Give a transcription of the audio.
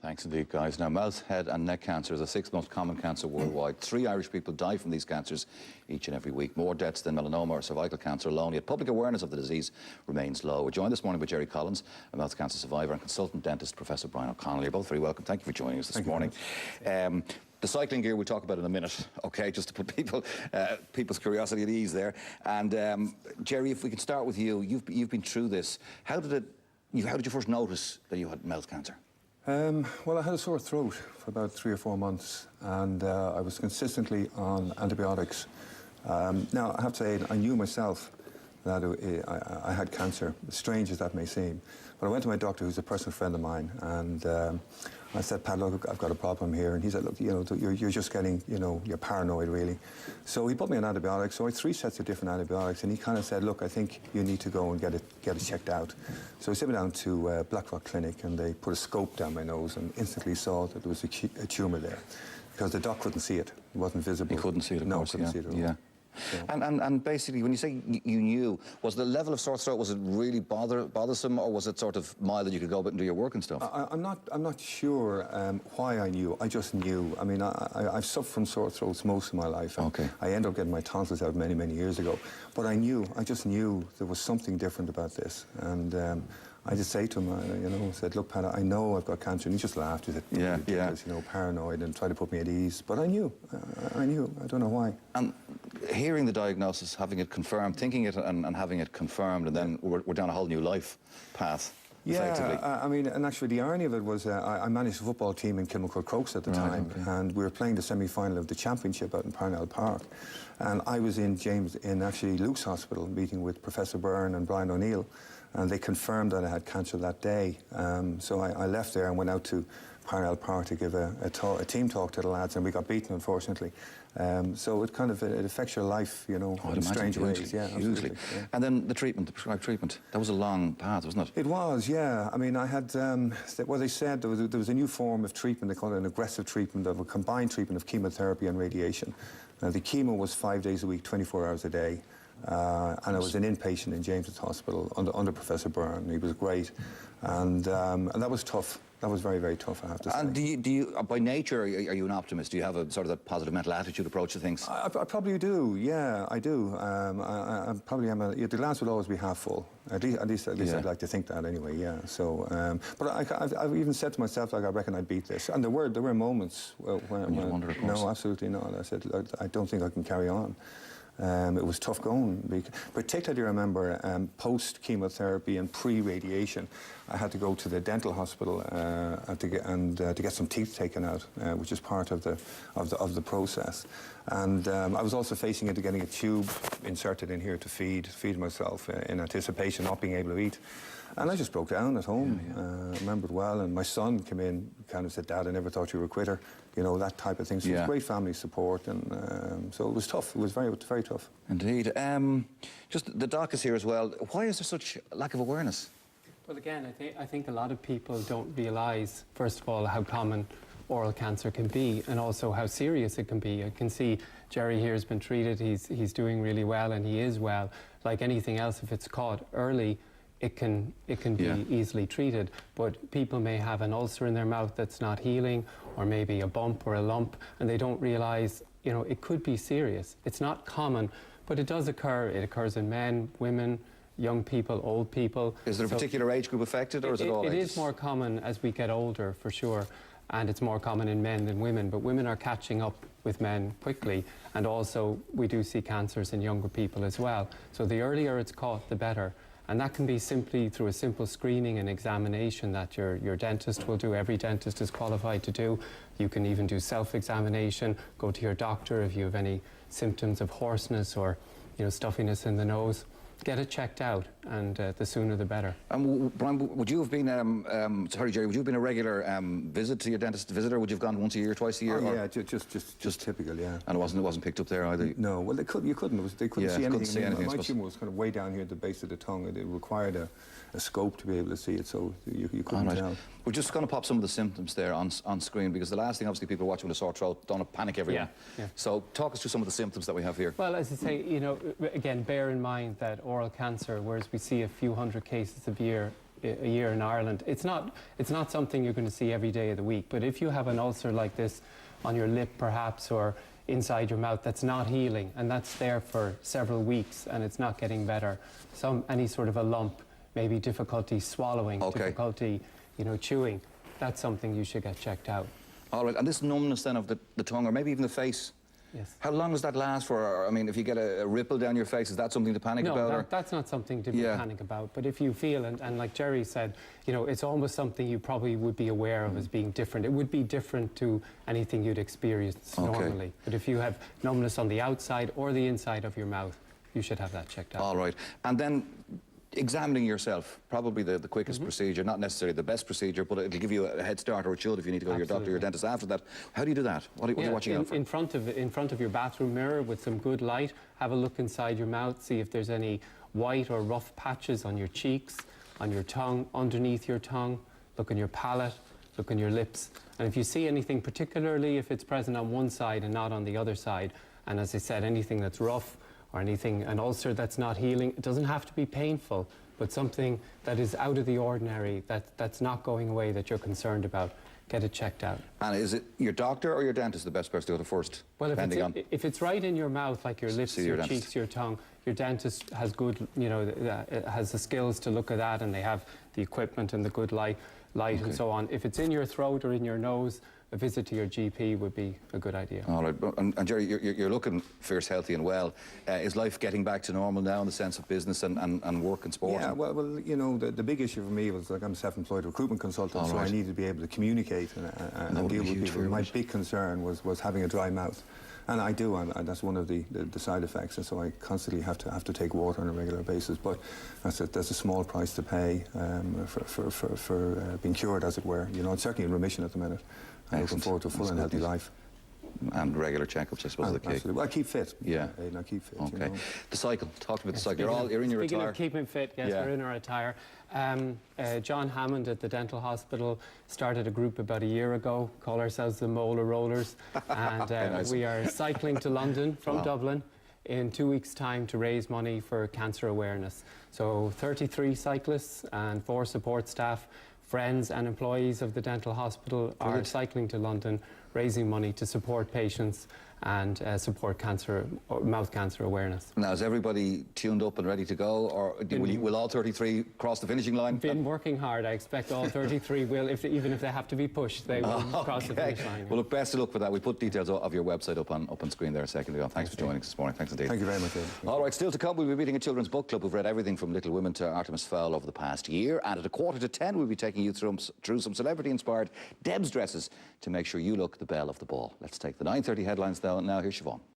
Thanks indeed, guys. Now, mouth, head and neck cancer is the sixth most common cancer worldwide. 3 Irish people die from these cancers each and every week. More deaths than melanoma or cervical cancer alone, yet public awareness of the disease remains low. We're joined this morning by Gerry Collins, a mouth cancer survivor, and consultant dentist, Professor Brian O'Connell. You're both very welcome. Thank you for joining us this morning. The cycling gear we'll talk about in a minute, okay, just to put people's curiosity at ease there. And Gerry, if we can start with you, you've been through this. How did you first notice that you had mouth cancer? Well, I had a sore throat for about 3 or 4 months, and I was consistently on antibiotics. Now, I have to say, I knew myself that I had cancer, as strange as that may seem. But I went to my doctor, who's a personal friend of mine, and I said, Pat, look, I've got a problem here. And he said, look, you know, you're just getting, you know, you're paranoid, really. So he put me on antibiotics. So I had 3 sets of different antibiotics, and he kind of said, look, I think you need to go and get it checked out. So he sent me down to Blackrock Clinic, and they put a scope down my nose and instantly saw that there was a tumour there, because the doc couldn't see it. It wasn't visible. He couldn't see it, of course, couldn't see it at all. Yeah. So. And basically, when you say you knew, was the level of sore throat, was it really bothersome, or was it sort of mild that you could go and do your work and stuff? I'm not sure why I knew. I just knew. I mean, I've suffered from sore throats most of my life. Okay. I ended up getting my tonsils out many years ago. But I just knew there was something different about this. And I just say to him, you know, said, look, Pat, I know I've got cancer. And he just laughed. He said, ridiculous, you know, paranoid, and tried to put me at ease. But I knew. I knew. I don't know why. And hearing the diagnosis, having it confirmed, thinking it and having it confirmed, and then we're down a whole new life path. Yeah, I mean, and actually the irony of it was I managed a football team in Kilmacud Crokes at the time, and we were playing the semi-final of the championship out in Parnell Park, and I was in actually Luke's Hospital meeting with Professor Byrne and Brian O'Neill, and they confirmed that I had cancer that day. So I left there and went out to Parnell Park to give a team talk to the lads, and we got beaten, unfortunately. So it kind of it affects your life, you know, in strange ways. Yeah, hugely. Yeah. And then the treatment, the prescribed treatment, that was a long path, wasn't it? It was, yeah. I mean, I had, well, they said there was a new form of treatment. They call it an aggressive treatment, of a combined treatment of chemotherapy and radiation. Now, the chemo was 5 days a week, 24 hours a day. And I was an inpatient in James's Hospital under Professor Byrne. He was great, and that was tough. That was very tough, I have to say. And do you by nature, are you an optimist? Do you have a sort of a positive mental attitude approach to things? I probably do. Yeah, I do. I probably am. The glass would always be half full. At least I'd like to think that anyway. Yeah. So, but I've even said to myself, like, I reckon I'd beat this. And there were moments when you wondered, of course. No, absolutely not. I said, I don't think I can carry on. It was tough going, particularly I remember post-chemotherapy and pre-radiation. I had to go to the dental hospital to get some teeth taken out, which is part of the process. And I was also facing into getting a tube inserted in here to feed myself in anticipation of not being able to eat. And I just broke down at home. I remember it well. And my son came in, kind of said, Dad, I never thought you were a quitter. You know, that type of thing. So it was great family support. And so it was tough. It was very tough. Indeed. Just the doc is here as well. Why is there such lack of awareness? Well, again, I think a lot of people don't realise, first of all, how common oral cancer can be, and also how serious it can be. I can see Gerry here has been treated. He's doing really well, and he is well. Like anything else, if it's caught early, it can be easily treated, but people may have an ulcer in their mouth that's not healing, or maybe a bump or a lump, and they don't realise, you know, it could be serious. It's not common, but it does occur. It occurs in men, women, young people, old people. Is there a particular age group affected, or is it all ages? It is more common as we get older, for sure, and it's more common in men than women, but women are catching up with men quickly, and also we do see cancers in younger people as well. So the earlier it's caught, the better. And that can be simply through a simple screening and examination that your dentist will do. Every dentist is qualified to do. You can even do self-examination, go to your doctor if you have any symptoms of hoarseness or, you know, stuffiness in the nose. Get it checked out, and the sooner the better. Brian, would you have been, sorry Gerry, would you have been a regular visit to your dentist visitor? Would you have gone once a year, twice a year? Oh, yeah, just typical, yeah. And it wasn't picked up there either? No, well, you couldn't. They couldn't see anything. My tumour was kind of way down here at the base of the tongue. It required a scope to be able to see it, so you couldn't tell. We're just going to pop some of the symptoms there on screen, because the last thing, obviously, people watching with a sore throat don't panic everyone. Yeah. So talk us through some of the symptoms that we have here. Well, as I say, you know, again, bear in mind that oral cancer, whereas we see a few hundred cases a year a year in Ireland. It's not something you're going to see every day of the week. But if you have an ulcer like this on your lip, perhaps, or inside your mouth that's not healing, and that's there for several weeks, and it's not getting better, any sort of a lump, maybe difficulty swallowing, difficulty, chewing, that's something you should get checked out. All right, and this numbness then of the tongue, or maybe even the face, yes. How long does that last for? Or, I mean, if you get a ripple down your face, is that something to panic about? No, that's not something to be panic about. But if you feel, and like Gerry said, it's almost something you probably would be aware of as being different. It would be different to anything you'd experience normally. But if you have numbness on the outside or the inside of your mouth, you should have that checked out. All right. And then examining yourself, probably the quickest procedure, not necessarily the best procedure, but it'll give you a head start, or it should, if you need to go to your doctor or your dentist after that. How do you do that? What are you watching out for? In front of your bathroom mirror with some good light, have a look inside your mouth, see if there's any white or rough patches on your cheeks, on your tongue, underneath your tongue. Look in your palate, look in your lips. And if you see anything, particularly if it's present on one side and not on the other side, and as I said, anything that's rough, or an ulcer that's not healing, it doesn't have to be painful, but something that is out of the ordinary, that's not going away, that you're concerned about, get it checked out. And is it your doctor or your dentist the best person to go to first? Well, if it's right in your mouth, like your lips, your dentist. cheeks, your tongue, your dentist has good, has the skills to look at that, and they have the equipment and the good light and so on. If it's in your throat or in your nose, a visit to your GP would be a good idea. All right, and Gerry, you're looking fierce, healthy and well. Is life getting back to normal now in the sense of business and work and sport? Yeah, well, the big issue for me was, like, I'm a self-employed recruitment consultant, so I needed to be able to communicate and deal with people. My big concern was having a dry mouth. And I do, and that's one of the side effects, and so I constantly have to take water on a regular basis. But that's a small price to pay for being cured, as it were. It's certainly in remission at the minute. I'm looking forward to a full and healthy life. And regular checkups, I suppose, are the key. Absolutely. Well, I keep fit. Yeah. I keep fit. Okay. The cycle. Talk to me about the cycle. You're in your Speaking attire. of keeping fit, yes, we're in our attire. John Hammond at the dental hospital started a group about a year ago, call ourselves the Molar Rollers, and nice. we are cycling to London from Dublin in 2 weeks' time to raise money for cancer awareness. So 33 cyclists and 4 support staff, friends and employees of the dental hospital are cycling to London, raising money to support patients and support mouth cancer awareness. Now, is everybody tuned up and ready to go, or will all 33 cross the finishing line? Been working hard. I expect all 33 will, even if they have to be pushed, they will cross the finish line. Well, look, best of luck for that. We put details of your website up on screen there a second ago. Thanks for joining us this morning. Thanks indeed. Thank you very much, David. All right, still to come, we'll be meeting a children's book club who've read everything from Little Women to Artemis Fowl over the past year. And at 9:45, we'll be taking you through some celebrity-inspired Deb's dresses to make sure you look the belle of the ball. Let's take the 9:30 headlines now. Here's Siobhan.